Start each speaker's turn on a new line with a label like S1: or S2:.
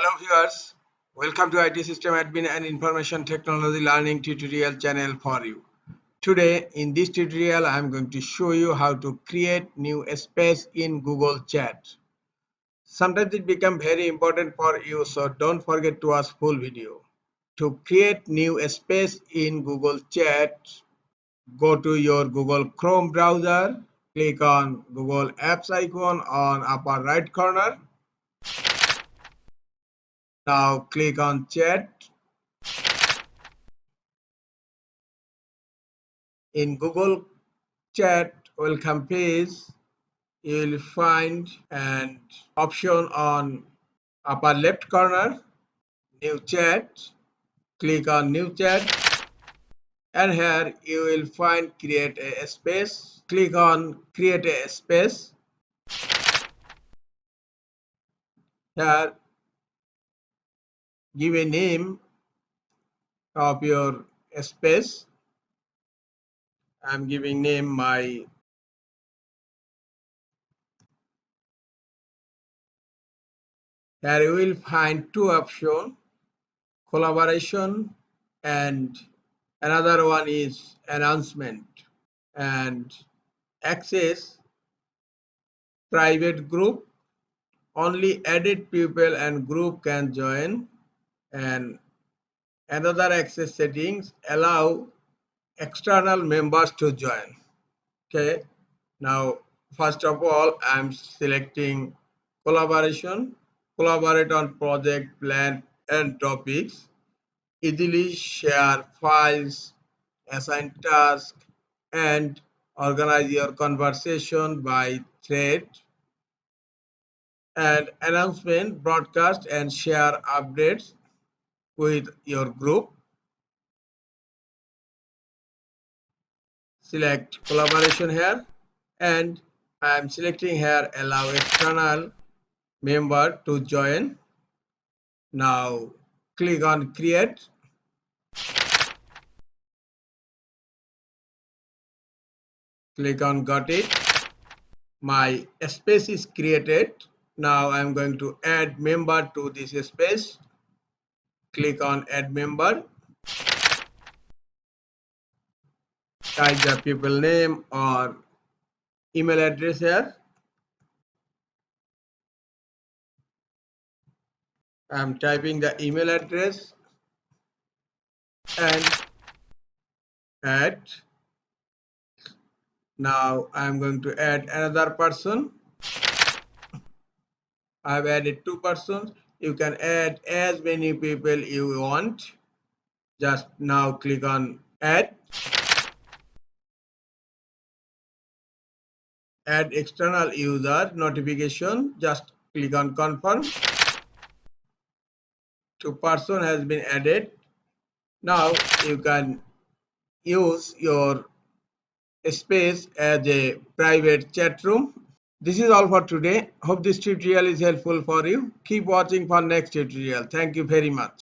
S1: Hello viewers, welcome to IT System Admin and Information Technology Learning tutorial channel for you. Today in this tutorial I am going to show you how to create new space in Google Chat. Sometimes it becomes very important for you, so don't forget to watch full video. To create new space in Google Chat, go to your Google Chrome browser, click on Google Apps icon on upper right corner. Now click on Chat. In Google Chat welcome page, you will find an option on upper left corner, New Chat. Click on New Chat, and here you will find Create a Space. Click on Create a Space. Here, give a name of your space. I am giving name my. Here you will find two options: collaboration and another one is announcement and access private group. Only added people and group can join, and another access settings allow external members to join. Okay, now first of all I'm selecting collaboration. Collaborate on project, plan and topics, easily share files, assign tasks, and organize your conversation by thread. And announcement, broadcast and share updates with your group. Select collaboration here, and I am selecting here allow external member to join. Now click on create. Click on got it. My space is created. Now I am going to add member to this space. Click on add member. Type the people name or email address here. I am typing the email address and add. Now I am going to add another person. I have added two persons. You can add as many people you want. Just now click on add. Add external user notification. Just click on confirm. Two person has been added. Now you can use your space as a private chat room. This is all for today. Hope this tutorial is helpful for you. Keep watching for next tutorial. Thank you very much.